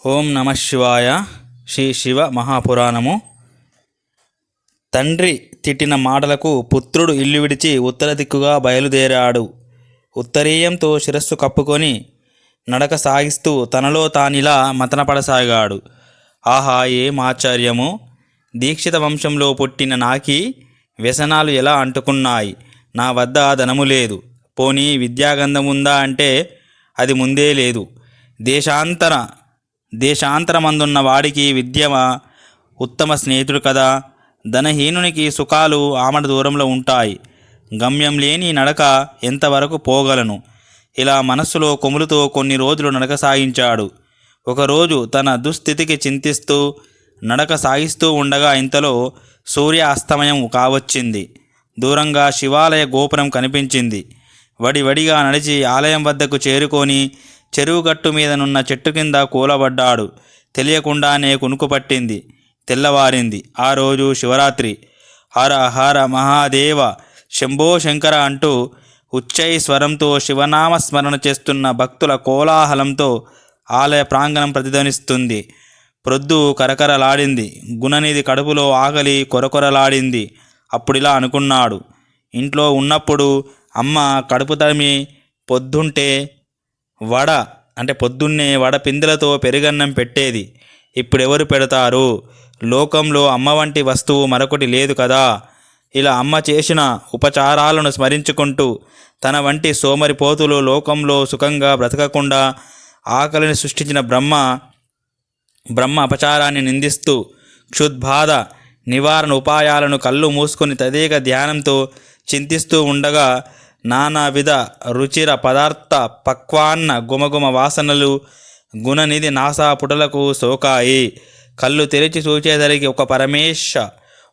ఓం నమ శివాయ. శ్రీ శివ మహాపురాణము. తండ్రి తిట్టిన మాటలకు పుత్రుడు ఇల్లు విడిచి ఉత్తర దిక్కుగా బయలుదేరాడు. ఉత్తరీయంతో శిరస్సు కప్పుకొని నడక సాగిస్తూ తనలో తానిలా మతనపడసాగాడు. ఆహా, ఏం ఆశ్చర్యము! దీక్షిత వంశంలో పుట్టిన నాకి వ్యసనాలు ఎలా అంటుకున్నాయి? నా వద్ద ధనము లేదు, పోనీ విద్యాగంధం ఉందా అంటే అది ముందే లేదు. దేశాంతరమందున్న వాడికి విద్య ఉత్తమ స్నేహితుడు కదా. ధనహీనునికి సుఖాలు ఆమడ దూరంలో ఉంటాయి. గమ్యం లేని నడక ఎంతవరకు పోగలను? ఇలా మనస్సులో కొములుతో కొన్ని రోజులు నడక సాగించాడు. ఒకరోజు తన దుస్థితికి చింతిస్తూ నడక సాగిస్తూ ఉండగా ఇంతలో సూర్య అస్తమయం కావచ్చింది. దూరంగా శివాలయ గోపురం కనిపించింది. వడివడిగా నడిచి ఆలయం వద్దకు చేరుకొని చెరువుగట్టు మీదనున్న చెట్టు కింద కూలబడ్డాడు. తెలియకుండానే కునుకు పట్టింది. తెల్లవారింది. ఆ రోజు శివరాత్రి. హర హర మహాదేవ, శంభో శంకర అంటూ ఉచ్చై స్వరంతో శివనామస్మరణ చేస్తున్న భక్తుల కోలాహలంతో ఆలయ ప్రాంగణం ప్రతిధ్వనిస్తుంది. ప్రొద్దు కరకరలాడింది. గుణనిధి కడుపులో ఆకలి కొరకొరలాడింది. అప్పుడిలా అనుకున్నాడు. ఇంట్లో ఉన్నప్పుడు అమ్మ కడుపు తరిమి పొద్దున్నే వడ పిందెలతో పెరుగన్నం పెట్టేది. ఇప్పుడెవరు పెడతారు? లోకంలో అమ్మ వంటి వస్తువు మరొకటి లేదు కదా. ఇలా అమ్మ చేసిన ఉపచారాలను స్మరించుకుంటూ తన వంటి సోమరిపోతులు లోకంలో సుఖంగా బ్రతకకుండా ఆకలిని సృష్టించిన బ్రహ్మ అపచారాన్ని నిందిస్తూ క్షుద్బాధ నివారణ ఉపాయాలను కళ్ళు మూసుకొని తదేక ధ్యానంతో చింతిస్తూ ఉండగా నానావిధ రుచిర పదార్థ పక్వాన్న గుమగుమ వాసనలు గుణనిధి నాసాపుటలకు సోకాయి. కళ్ళు తెరిచి చూచేసరికి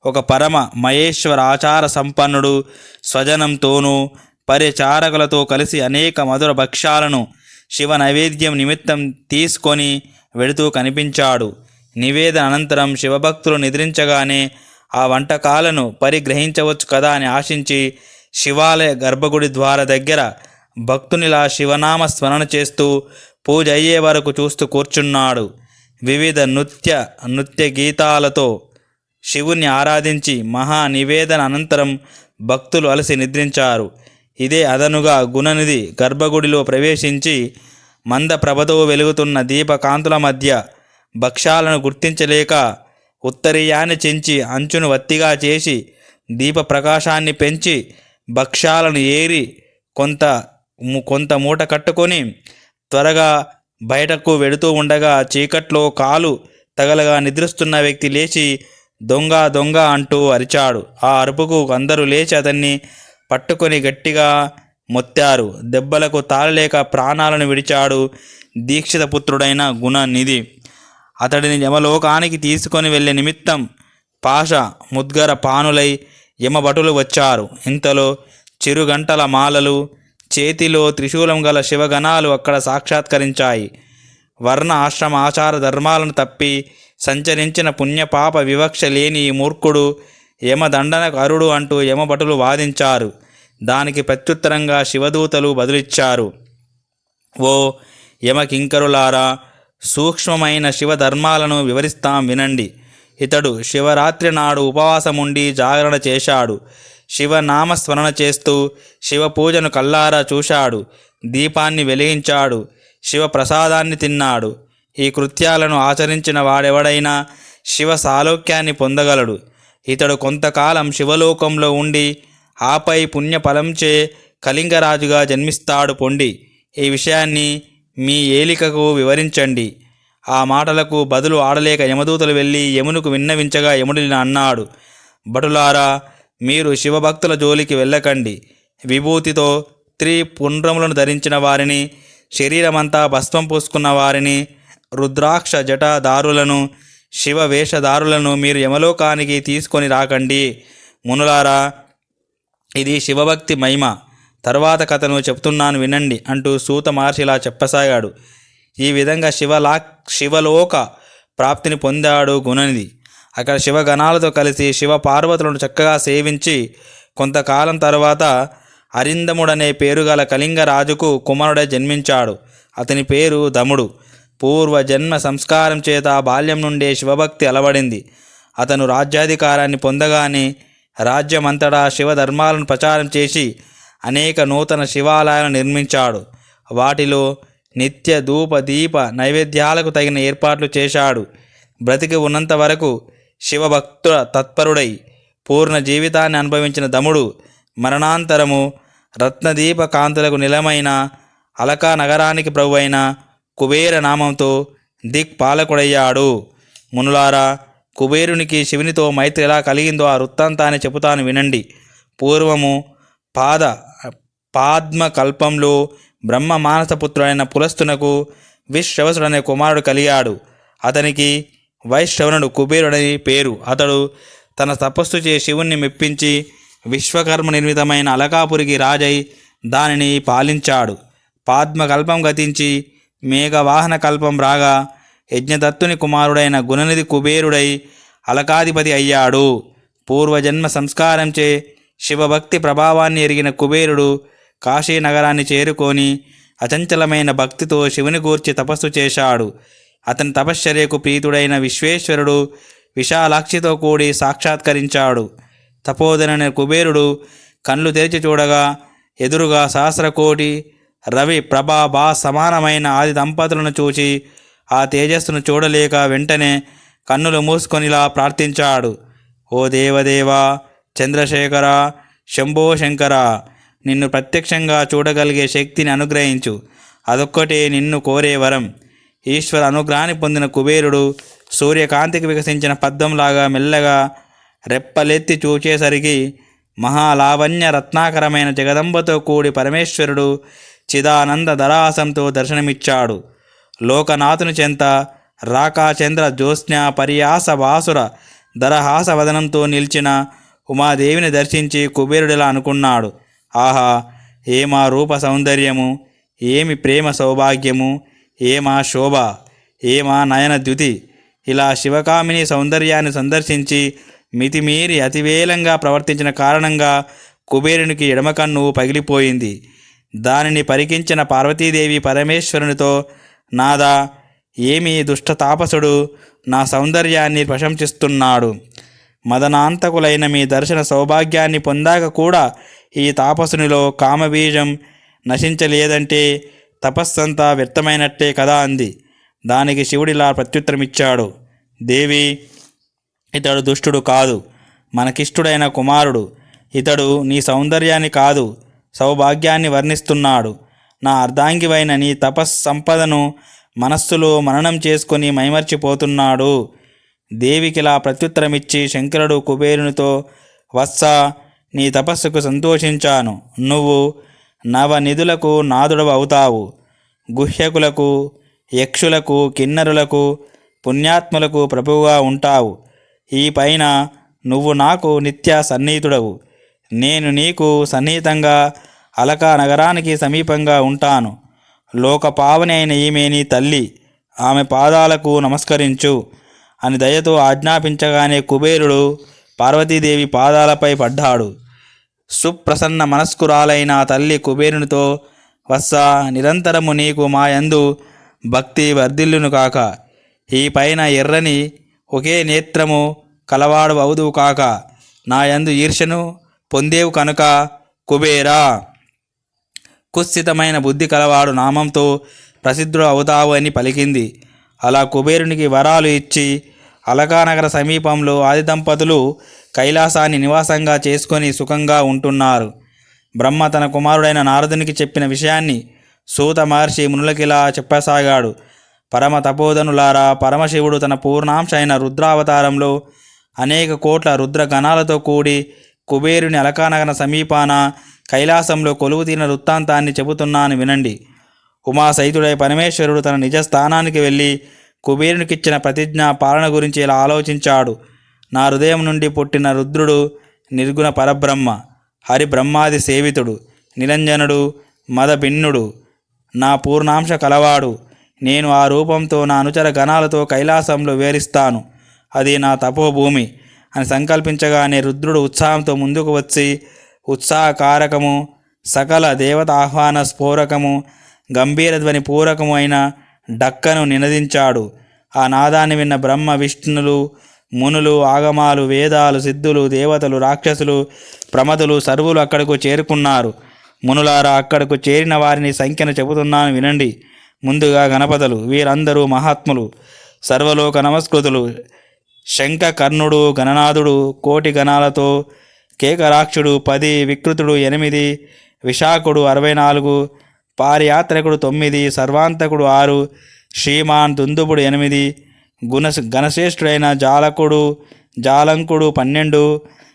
ఒక పరమ మహేశ్వర ఆచార సంపన్నుడు స్వజనంతోనూ పరిచారకులతో కలిసి అనేక మధుర భక్ష్యాలను శివ నైవేద్యం నిమిత్తం తీసుకొని వెడుతూ కనిపించాడు. నివేదన అనంతరం శివభక్తులు నిద్రించగానే ఆ వంటకాలను పరిగ్రహించవచ్చు కదా అని ఆశించి శివాలయ గర్భగుడి ద్వార దగ్గర భక్తునిలా శివనామ స్మరణ చేస్తూ పూజ అయ్యే వరకు చూస్తూ కూర్చున్నాడు. వివిధ నృత్య గీతాలతో శివుని ఆరాధించి మహా నివేదన అనంతరం భక్తులు అలసి నిద్రించారు. ఇదే అదనుగా గుణనిధి గర్భగుడిలో ప్రవేశించి మందప్రభతో వెలుగుతున్న దీపకాంతుల మధ్య భక్ష్యాలను గుర్తించలేక ఉత్తరీయాన్ని చెంచి అంచును వత్తిగా చేసి దీప ప్రకాశాన్ని పెంచి భక్ష్యాలను ఏరి కొంత మూట కట్టుకొని త్వరగా బయటకు వెడుతూ ఉండగా చీకట్లో కాలు తగలగా నిద్రిస్తున్న వ్యక్తి లేచి దొంగ దొంగ అంటూ అరిచాడు. ఆ అరుపుకు అందరూ లేచి అతన్ని పట్టుకొని గట్టిగా మొత్తారు. దెబ్బలకు తాళలేక ప్రాణాలను విడిచాడు దీక్షిత పుత్రుడైన గుణనిధి. అతడిని యమలోకానికి తీసుకొని వెళ్ళే నిమిత్తం పాశ ముద్గర పానులై యమభటులు వచ్చారు. ఇంతలో చిరుగంటల మాలలు చేతిలో త్రిశూలం గల శివగణాలు అక్కడ సాక్షాత్కరించాయి. వర్ణ ఆశ్రమ ఆచార ధర్మాలను తప్పి సంచరించిన పుణ్యపాప వివక్ష లేని ఈ మూర్ఖుడు యమదండనకు అరుడు అంటూ యమభటులు వాదించారు. దానికి ప్రత్యుత్తరంగా శివదూతలు బదులిచ్చారు. ఓ యమకింకరులారా, సూక్ష్మమైన శివధర్మాలను వివరిస్తాం వినండి. ఇతడు శివరాత్రి నాడు ఉపవాసముండి జాగరణ చేశాడు. శివనామస్మరణ చేస్తూ శివ పూజను కల్లారా చూశాడు. దీపాన్ని వెలిగించాడు. శివ ప్రసాదాన్ని తిన్నాడు. ఈ కృత్యాలను ఆచరించిన వాడెవడైనా శివ సాలోక్యాన్ని పొందగలడు. ఇతడు కొంతకాలం శివలోకంలో ఉండి ఆపై పుణ్యఫలంచే కళింగరాజుగా జన్మిస్తాడు పొండి. ఈ విషయాన్ని మీ ఏలికకు వివరించండి. ఆ మాటలకు బదులు ఆడలేక యమదూతలు వెళ్ళి యమునకు విన్నవించగా యముడు అన్నాడు, భటులారా, మీరు శివభక్తుల జోలికి వెళ్ళకండి. విభూతితో త్రిపుండ్రములను ధరించిన వారిని, శరీరమంతా భస్మం పూసుకున్న వారిని, రుద్రాక్ష జటాదారులను, శివ వేషధారులను మీరు యమలోకానికి తీసుకొని రాకండి. మునులారా, ఇది శివభక్తి మహిమ. తర్వాత కథను చెప్తున్నాను వినండి అంటూ సూత మహర్షి ఇలా చెప్పసాగాడు. ఈ విధంగా శివలోక ప్రాప్తిని పొందాడు గుణనిధి. అక్కడ శివగణాలతో కలిసి శివ పార్వతులను చక్కగా సేవించి కొంతకాలం తర్వాత అరిందముడనే పేరుగల కళింగరాజుకు కుమారుడై జన్మించాడు. అతని పేరు దముడు. పూర్వజన్మ సంస్కారం చేత బాల్యం నుండే శివభక్తి అలవడింది. అతను రాజ్యాధికారాన్ని పొందగానే రాజ్యమంతటా శివధర్మాలను ప్రచారం చేసి అనేక నూతన శివాలయాలను నిర్మించాడు. వాటిలో నిత్య ధూప దీప నైవేద్యాలకు తగిన ఏర్పాట్లు చేశాడు. బ్రతికి ఉన్నంత వరకు శివభక్తుల తత్పరుడై పూర్ణ జీవితాన్ని అనుభవించిన దముడు మరణాంతరము రత్నదీప కాంతులకు నిలమైన అలకా నగరానికి ప్రభువైన కుబేర నామంతో దిక్పాలకుడయ్యాడు. మునులారా, కుబేరునికి శివునితో మైత్రి ఎలా కలిగిందో ఆ వృత్తాంతాన్ని చెబుతాను వినండి. పూర్వము పాద్మకల్పంలో బ్రహ్మ మానసపుత్రుడైన పులస్తునకు విశ్రవసుడనే కుమారుడు కలిగాడు. అతనికి వైశ్రవణుడు కుబేరుడని పేరు. అతడు తన తపస్సు చే శివుణ్ణి మెప్పించి విశ్వకర్మ నిర్మితమైన అలకాపురికి రాజై దానిని పాలించాడు. పాద్మకల్పం గతించి మేఘవాహన కల్పం రాగా యజ్ఞదత్తుని కుమారుడైన గుణనిధి కుబేరుడై అలకాధిపతి అయ్యాడు. పూర్వజన్మ సంస్కారంచే శివభక్తి ప్రభావాన్ని ఎరిగిన కుబేరుడు కాశీనగరాన్ని చేరుకొని అచంచలమైన భక్తితో శివుని గూర్చి తపస్సు చేశాడు. అతని తపశ్చర్యకు ప్రీతుడైన విశ్వేశ్వరుడు విశాలాక్షితో కూడి సాక్షాత్కరించాడు. తపోధనైన కుబేరుడు కళ్ళు తెరిచి చూడగా ఎదురుగా సహస్రకోటి రవి ప్రభా సమానమైన ఆది దంపతులను చూచి ఆ తేజస్సును చూడలేక వెంటనే కన్నులు మూసుకొనిలా ప్రార్థించాడు. ఓ దేవదేవా, చంద్రశేఖర, శంభో శంకర, నిన్ను ప్రత్యక్షంగా చూడగలిగే శక్తిని అనుగ్రహించు. అదొక్కటే నిన్ను కోరే వరం. ఈశ్వర అనుగ్రహాన్ని పొందిన కుబేరుడు సూర్యకాంతికి వికసించిన పద్మంలాగా మెల్లగా రెప్పలెత్తి చూచేసరికి మహాలావణ్య రత్నాకరమైన జగదంబతో కూడి పరమేశ్వరుడు చిదానంద దరాసంతో దర్శనమిచ్చాడు. లోకనాథుని చెంత రాకాచంద్ర జ్యోత్స్న పర్యాస వాసుర దరహాస వదనంతో నిలిచిన ఉమాదేవిని దర్శించి కుబేరుడిలా అనుకున్నాడు. ఆహా, ఏమా రూప సౌందర్యము, ఏమి ప్రేమ సౌభాగ్యము, ఏమా శోభ, ఏమా నయన ద్యుతి. ఇలా శివకామిని సౌందర్యాన్ని సందర్శించి మితిమీరి అతివేలంగా ప్రవర్తించిన కారణంగా కుబేరునికి ఎడమకన్ను పగిలిపోయింది. దానిని పరికించిన పార్వతీదేవి పరమేశ్వరునితో, నాదా, ఏమి దుష్ట తాపసుడు నా సౌందర్యాన్ని ప్రశంసిస్తున్నాడు. మదనాంతకులైన మీ దర్శన సౌభాగ్యాన్ని పొందాక కూడా ఈ తాపసునిలో కామబీజం నశించలేదంటే తపస్సంతా వ్యర్థమైనట్టే కదా అంది. దానికి శివుడిలా ప్రత్యుత్తరమిచ్చాడు. దేవి, ఇతడు దుష్టుడు కాదు, మనకిష్టుడైన కుమారుడు. ఇతడు నీ సౌందర్యాన్ని కాదు, సౌభాగ్యాన్ని వర్ణిస్తున్నాడు. నా అర్ధాంగివైన నీ తపస్సంపదను మనస్సులో మననం చేసుకొని మైమర్చిపోతున్నాడు. దేవికిలా ప్రత్యుత్తరమిచ్చి శంకరుడు కుబేరునితో, వత్స, నీ తపస్సుకు సంతోషించాను. నువ్వు నవనిధులకు నాదుడవు అవుతావు. గుహ్యకులకు, యక్షులకు, కిన్నరులకు, పుణ్యాత్ములకు ప్రభువుగా ఉంటావు. ఈ పైన నువ్వు నాకు నిత్య సన్నిహితుడవు. నేను నీకు సన్నిహితంగా అలకా నగరానికి సమీపంగా ఉంటాను. లోకపావని అయిన ఈమె నీ తల్లి, ఆమె పాదాలకు నమస్కరించు అని దయతో ఆజ్ఞాపించగానే కుబేరుడు పార్వతీదేవి పాదాలపై పడ్డాడు. సుప్రసన్న మనస్కురాలైన తల్లి కుబేరునితో, వత్స, నిరంతరము నీకు మా యందు భక్తి వర్ధిల్లును కాక. ఈ పైన ఎర్రని ఒకే నేత్రము కలవాడు అవుదువు కాక. నా యందు ఈర్ష్యను పొందేవు కనుక కుబేరా, కుత్సితమైన బుద్ధి కలవాడు నామంతో ప్రసిద్ధుడు అవుతావు అని పలికింది. అలా కుబేరునికి వరాలు ఇచ్చి అలకానగర సమీపంలో ఆది దంపతులు కైలాసాన్ని నివాసంగా చేసుకొని సుఖంగా ఉంటున్నారు. బ్రహ్మ తన కుమారుడైన నారదునికి చెప్పిన విషయాన్ని సూత మహర్షి మునులకిలా చెప్పసాగాడు. పరమ తపోధనులారా, పరమశివుడు తన పూర్ణాంశ అయిన రుద్రావతారంలో అనేక కోట్ల రుద్రగణాలతో కూడి కుబేరుని అలకానగర సమీపాన కైలాసంలో కొలువుతీరిన వృత్తాంతాన్ని చెబుతున్నాను వినండి. ఉమాసహితుడై పరమేశ్వరుడు తన నిజ స్థానానికి వెళ్ళి కుబేరునికిచ్చిన ప్రతిజ్ఞ పాలన గురించి ఇలా ఆలోచించాడు. నా హృదయం నుండి పుట్టిన రుద్రుడు నిర్గుణ పరబ్రహ్మ, హరి బ్రహ్మాది సేవితుడు, నిరంజనుడు, మదభిన్నుడు, నా పూర్ణాంశ కలవాడు. నేను ఆ రూపంతో నా అనుచర గణాలతో కైలాసంలో విహరిస్తాను. అది నా తపోభూమి అని సంకల్పించగానే రుద్రుడు ఉత్సాహంతో ముందుకు వచ్చి ఉత్సాహకారకము, సకల దేవత ఆహ్వాన స్ఫోరకము, గంభీరధ్వని పూరకము అయిన డక్కను నినదించాడు. ఆ నాదాన్ని విన్న బ్రహ్మ, విష్ణులు, మునులు, ఆగమాలు, వేదాలు, సిద్ధులు, దేవతలు, రాక్షసులు, ప్రమదులు సర్వులు అక్కడకు చేరుకున్నారు. మునులారా, అక్కడకు చేరిన వారిని సంఖ్యను చెబుతున్నాను వినండి. ముందుగా గణపతులు. వీరందరూ మహాత్ములు, సర్వలోక నమస్కృతులు. శంఖ కర్ణుడు గణనాథుడు కోటి గణాలతో, కేకరాక్షుడు 10, వికృతుడు 8, విశాఖుడు 64, పారియాత్రకుడు 9, సర్వాంతకుడు 6, శ్రీమాన్ దుందుబుడు 8, ఘనశ్రేష్ఠుడైన జాలంకుడు 12,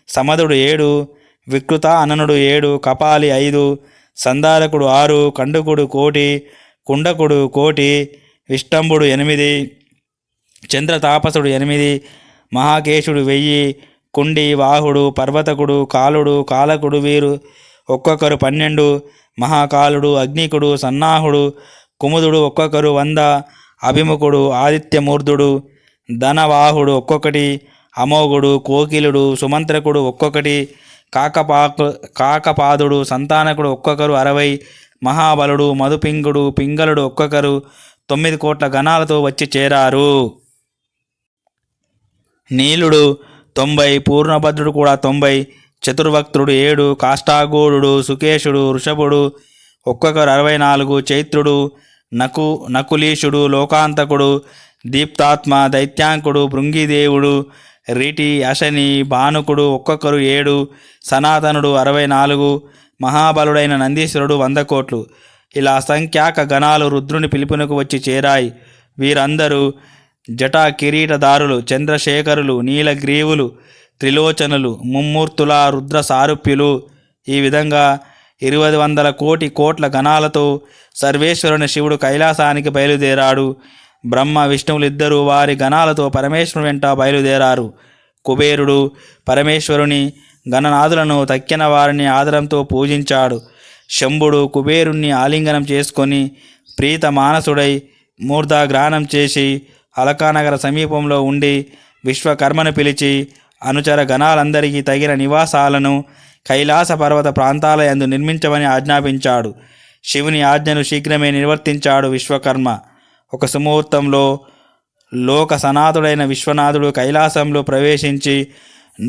సమధుడు 7, వికృత అననుడు 7, కపాలి 5, సందారకుడు 6, కండుకుడు 1, కుండకుడు 1, విష్టంభుడు 8, చంద్రతాపసుడు 8, మహాకేశుడు 1000, కుండి, వాహుడు, పర్వతకుడు, కాలుడు, కాలకుడు వీరు ఒక్కొక్కరు 12, మహాకాలుడు, అగ్నికుడు, సన్నాహుడు, కుముదుడు ఒక్కొక్కరు 100, అభిముఖుడు, ఆదిత్యమూర్ధుడు, ధనవాహుడు ఒక్కొక్కటి, అమోఘుడు, కోకిలుడు, సుమంత్రకుడు ఒక్కొక్కటి, కాకపాదుడు, సంతానకుడు ఒక్కొక్కరు 60, మహాబలుడు, మధుపింగుడు, పింగళుడు ఒక్కొక్కరు 9 కోట్ల గణాలతో వచ్చి చేరారు. నీలుడు 90, పూర్ణభద్రుడు కూడా 90, చతుర్వక్త్రుడు 7, కాష్టాగూఢుడు, సుకేశుడు, వృషభుడు ఒక్కొక్కరు 64, చైత్రుడు, నకులీషుడు, లోకాంతకుడు, దీప్తాత్మ, దైత్యాంకుడు, భృంగిదేవుడు, రిటి, అశని, భానుకుడు ఒక్కొక్కరు 7, సనాతనుడు 64, మహాబలుడైన నందీశ్వరుడు 100 కోట్లు. ఇలా అసంఖ్యాక గణాలు రుద్రుని పిలుపునకు వచ్చి చేరాయి. వీరందరూ జటా కిరీటదారులు, చంద్రశేఖరులు, నీలగ్రీవులు, త్రిలోచనులు, ముమ్మూర్తుల రుద్ర సారూప్యులు. ఈ విధంగా 200 కోట్ల గణాలతో సర్వేశ్వరుని శివుడు కైలాసానికి బయలుదేరాడు. బ్రహ్మ, విష్ణువులిద్దరూ వారి గణాలతో పరమేశ్వరుని వెంట బయలుదేరారు. కుబేరుడు పరమేశ్వరుని గణనాథులను తక్కిన వారిని ఆదరంతో పూజించాడు. శంభుడు కుబేరుణ్ణి ఆలింగనం చేసుకొని ప్రీత మానసుడై మూర్ధాగ్రానం చేసి అలకానగర సమీపంలో ఉండి విశ్వకర్మను పిలిచి అనుచర గణాలందరికీ తగిన నివాసాలను కైలాస పర్వత ప్రాంతాల యందు నిర్మించమని ఆజ్ఞాపించాడు. శివుని ఆజ్ఞను శీఘ్రమే నిర్వర్తించాడు విశ్వకర్మ. ఒక సుముహూర్తంలో లోక సనాతుడైన విశ్వనాథుడు కైలాసంలో ప్రవేశించి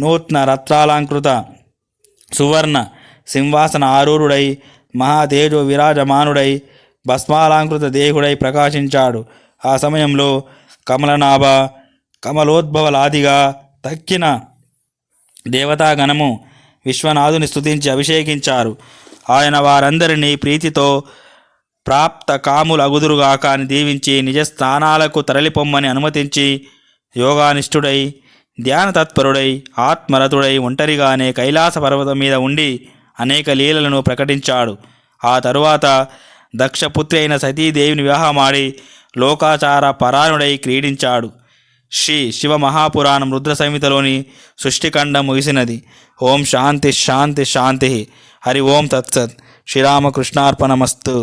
నూత్న రత్నాలంకృత సువర్ణ సింహాసన ఆరూఢుడై మహాతేజో విరాజమానుడై భస్మాలంకృత దేహుడై ప్రకాశించాడు. ఆ సమయంలో కమలనాభ, కమలోద్భవలాదిగా తక్కిన దేవతాగణము విశ్వనాథుని స్తుతించి అభిషేకించారు. ఆయన వారందరినీ ప్రీతితో ప్రాప్త కాములగుదురుగాక అని దీవించి నిజ స్థానాలకు తరలిపొమ్మని అనుమతించి యోగానిష్ఠుడై ధ్యానతత్పరుడై ఆత్మరతుడై ఒంటరిగానే కైలాస పర్వతం మీద ఉండి అనేక లీలలను ప్రకటించాడు. ఆ తరువాత దక్షపుత్రి అయిన సతీదేవిని వివాహమాడి లోకాచార పరాయణుడై క్రీడించాడు. శ్రీ శివ మహాపురాణం రుద్ర సంహితలోని సృష్టిఖండం ముగిసినది. ఓం శాంతి శాంతి శాంతి. హరి ఓం తత్సత్. శ్రీరామకృష్ణార్పణమస్తు.